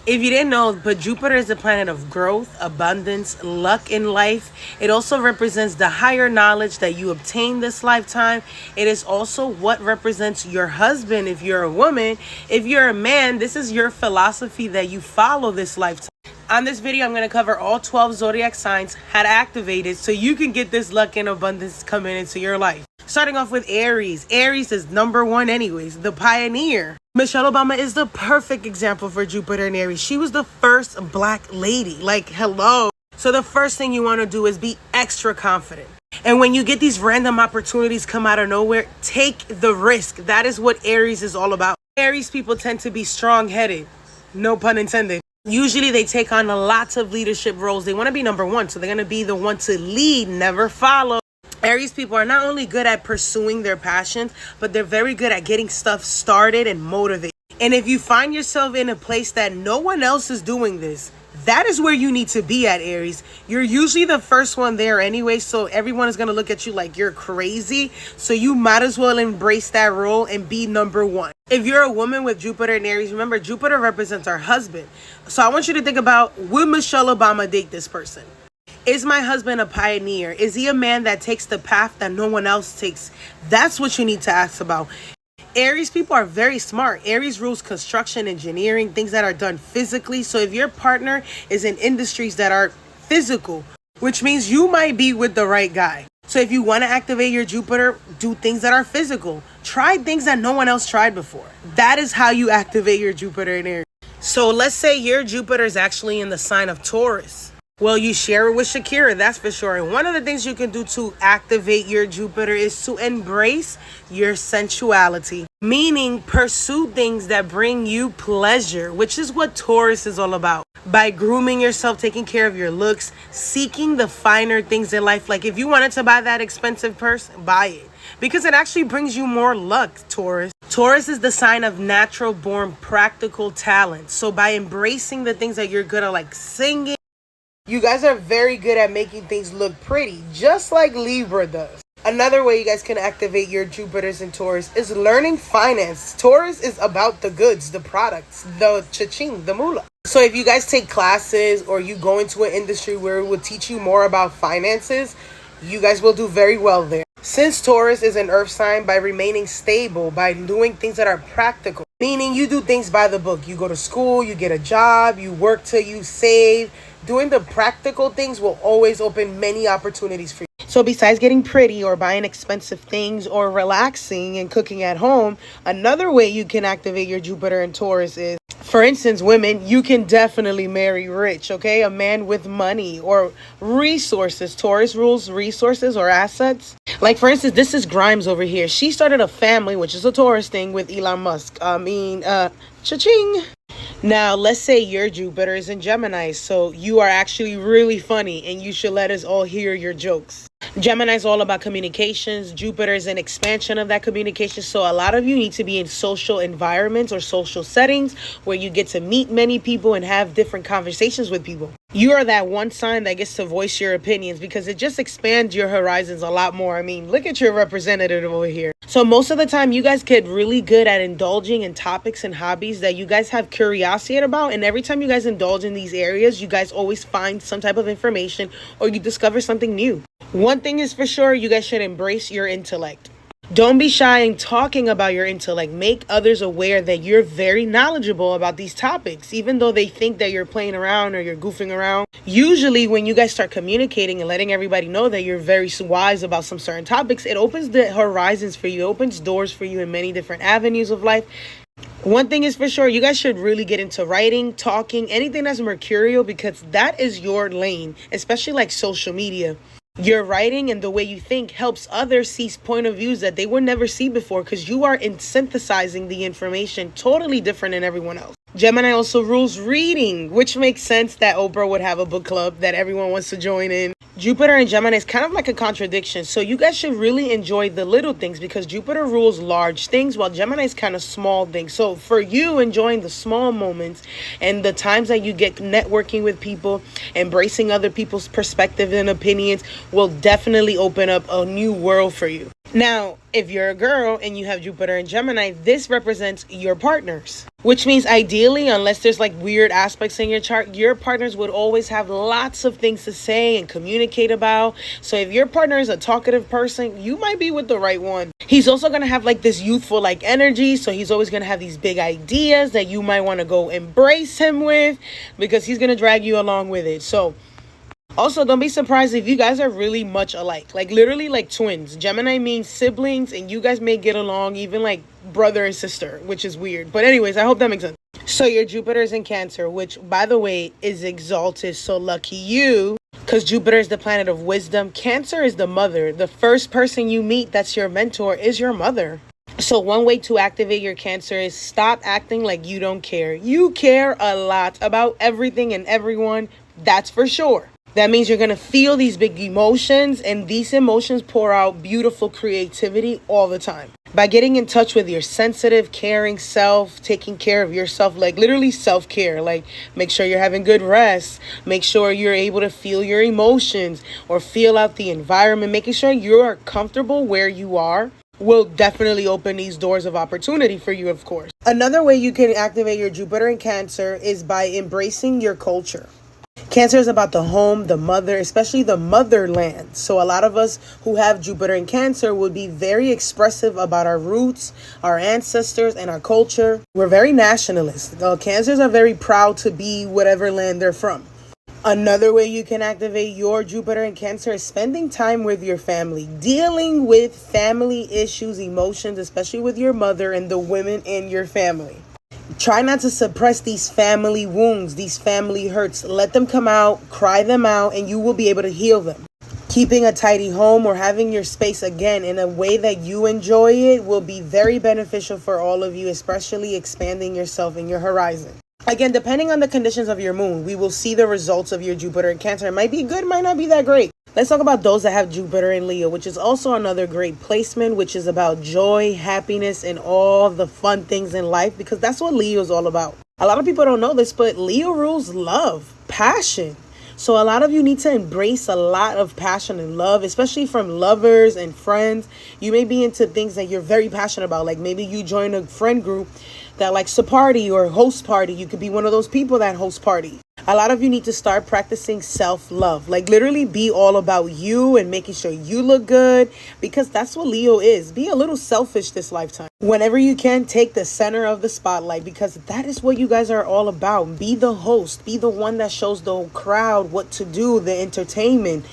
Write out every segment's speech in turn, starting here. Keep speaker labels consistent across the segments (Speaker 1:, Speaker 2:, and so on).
Speaker 1: If you didn't know, but Jupiter is a planet of growth, abundance, luck in life. It also represents the higher knowledge that you obtain this lifetime. It is also what represents your husband if you're a woman. If you're a man, this is your philosophy that you follow this lifetime. On this video, I'm going to cover all 12 zodiac signs, how to activate it so you can get this luck and abundance coming into your life. Starting off with Aries. Aries is number one anyways, the pioneer. Michelle Obama is the perfect example for Jupiter and Aries. She was the first black lady. Like, hello. So the first thing you want to do is be extra confident. And when you get these random opportunities come out of nowhere, take the risk. That is what Aries is all about. Aries people tend to be strong-headed. No pun intended. Usually they take on lots of leadership roles. They want to be number one. So they're going to be the one to lead, never follow. Aries people are not only good at pursuing their passions, but they're very good at getting stuff started and motivated. And if you find yourself in a place that no one else is doing this, that is where you need to be at, Aries. You're usually the first one there anyway, so everyone is going to look at you like you're crazy. So you might as well embrace that role and be number one. If you're a woman with Jupiter and Aries, remember Jupiter represents our husband. So I want you to think about, would Michelle Obama date this person? Is my husband a pioneer? Is he a man that takes the path that no one else takes? That's what you need to ask about. Aries people are very smart. Aries rules construction, engineering, things that are done physically. So if your partner is in industries that are physical, which means you might be with the right guy. So if you want to activate your Jupiter, do things that are physical. Try things that no one else tried before. That is how you activate your Jupiter in Aries. So let's say your Jupiter is actually in the sign of Taurus. Well, you share it with Shakira, that's for sure. And one of the things you can do to activate your Jupiter is to embrace your sensuality, meaning pursue things that bring you pleasure, which is what Taurus is all about. By grooming yourself, taking care of your looks, seeking the finer things in life. Like if you wanted to buy that expensive purse, buy it. Because it actually brings you more luck, Taurus. Taurus is the sign of natural born practical talent. So by embracing the things that you're good at, like singing, you guys are very good at making things look pretty, just like Libra does. Another way you guys can activate your Jupiters and Taurus is learning finance. Taurus is about the goods, the products, the cha-ching, the moolah. So if you guys take classes or you go into an industry where it will teach you more about finances, you guys will do very well there. Since Taurus is an earth sign, by remaining stable, by doing things that are practical, meaning you do things by the book. You go to school, you get a job, you work till you save. Doing the practical things will always open many opportunities for you. So besides getting pretty or buying expensive things or relaxing and cooking at home, another way you can activate your Jupiter and Taurus is, for instance, women, you can definitely marry rich, okay? A man with money or resources. Taurus rules resources or assets. Like, for instance, this is Grimes over here. She started a family, which is a Taurus thing, with Elon Musk. Cha-ching. Now, let's say your Jupiter is in Gemini, so you are actually really funny and you should let us all hear your jokes. Gemini is all about communications. Jupiter is an expansion of that communication. So a lot of you need to be in social environments or social settings where you get to meet many people and have different conversations with people. You are that one sign that gets to voice your opinions because it just expands your horizons a lot more. I mean, look at your representative over here. So most of the time, you guys get really good at indulging in topics and hobbies that you guys have curiosity about. And every time you guys indulge in these areas, you guys always find some type of information or you discover something new. One thing is for sure, you guys should embrace your intellect. Don't be shy in talking about your intellect. Make others aware that you're very knowledgeable about these topics, even though they think that you're playing around or you're goofing around. Usually when you guys start communicating and letting everybody know that you're very wise about some certain topics, it opens the horizons for you, opens doors for you in many different avenues of life. One thing is for sure, you guys should really get into writing, talking, anything that's mercurial, because that is your lane, especially like social media. Your writing and the way you think helps others see point of views that they would never see before because you are synthesizing the information totally different than everyone else. Gemini also rules reading, which makes sense that Oprah would have a book club that everyone wants to join in. Jupiter and Gemini is kind of like a contradiction. So you guys should really enjoy the little things because Jupiter rules large things while Gemini is kind of small things. So for you, enjoying the small moments and the times that you get networking with people, embracing other people's perspectives and opinions will definitely open up a new world for you. Now, if you're a girl and you have Jupiter in Gemini, this represents your partners. Which means ideally, unless there's like weird aspects in your chart, your partners would always have lots of things to say and communicate about. So if your partner is a talkative person, you might be with the right one. He's also going to have like this youthful like energy. So he's always going to have these big ideas that you might want to go embrace him with, because he's going to drag you along with it. So also, don't be surprised if you guys are really much alike. Like literally like twins. Gemini means siblings, and you guys may get along even like brother and sister, which is weird. But anyways, I hope that makes sense. So your Jupiter is in Cancer, which by the way is exalted. So lucky you, because Jupiter is the planet of wisdom. Cancer is the mother. The first person you meet that's your mentor is your mother. So one way to activate your Cancer is stop acting like you don't care. You care a lot about everything and everyone. That's for sure. That means you're going to feel these big emotions, and these emotions pour out beautiful creativity all the time. By getting in touch with your sensitive, caring self, taking care of yourself, like literally self-care, like make sure you're having good rest, make sure you're able to feel your emotions or feel out the environment, making sure you're comfortable where you are will definitely open these doors of opportunity for you, of course. Another way you can activate your Jupiter in Cancer is by embracing your culture. Cancer is about the home, the mother, especially the motherland. So a lot of us who have Jupiter in Cancer would be very expressive about our roots, our ancestors, and our culture. We're very nationalist. Cancers are very proud to be whatever land they're from. Another way you can activate your Jupiter in Cancer is spending time with your family, dealing with family issues, emotions, especially with your mother and the women in your family. Try not to suppress these family wounds, these family hurts. Let them come out, cry them out, and you will be able to heal them. Keeping a tidy home or having your space again in a way that you enjoy it will be very beneficial for all of you, especially expanding yourself in your horizon. Again, depending on the conditions of your moon, we will see the results of your Jupiter in Cancer. It might be good, might not be that great. Let's talk about those that have Jupiter in Leo, which is also another great placement, which is about joy, happiness, and all the fun things in life, because that's what Leo is all about. A lot of people don't know this, but Leo rules love, passion. So a lot of you need to embrace a lot of passion and love, especially from lovers and friends. You may be into things that you're very passionate about, like maybe you join a friend group that likes to party or host party. You could be one of those people that host party. A lot of you need to start practicing self-love, like literally be all about you and making sure you look good, because that's what Leo is. Be a little selfish this lifetime. Whenever you can, take the center of the spotlight, because that is what you guys are all about. Be the host, be the one that shows the crowd what to do, the entertainment.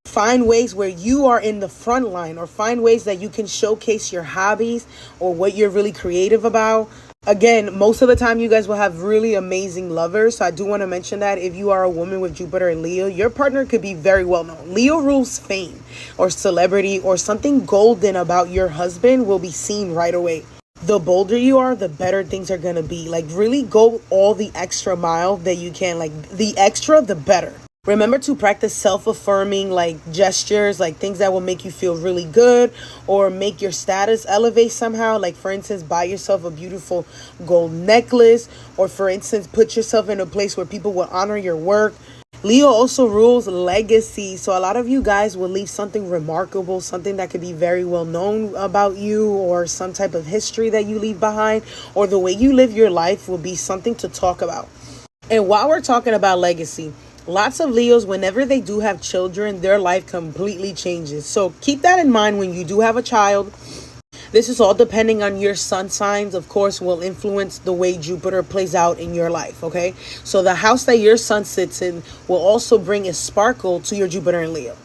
Speaker 1: Find ways where you are in the front line, or find ways that you can showcase your hobbies or what you're really creative about. Again, most of the time you guys will have really amazing lovers. So I do want to mention that if you are a woman with Jupiter and Leo, your partner could be very well known. Leo rules fame or celebrity, or something golden about your husband will be seen right away. The bolder you are, the better things are going to be. Like really go all the extra mile that you can. Like the extra, the better. Remember to practice self-affirming like gestures, like things that will make you feel really good or make your status elevate somehow. Like for instance, buy yourself a beautiful gold necklace, or for instance, put yourself in a place where people will honor your work. Leo also rules legacy. So a lot of you guys will leave something remarkable, something that could be very well known about you, or some type of history that you leave behind, or the way you live your life will be something to talk about. And while we're talking about legacy, lots of Leos, whenever they do have children, their life completely changes. So keep that in mind when you do have a child. This is all depending on your sun signs, of course, will influence the way Jupiter plays out in your life, okay? So the house that your sun sits in will also bring a sparkle to your Jupiter and Leo.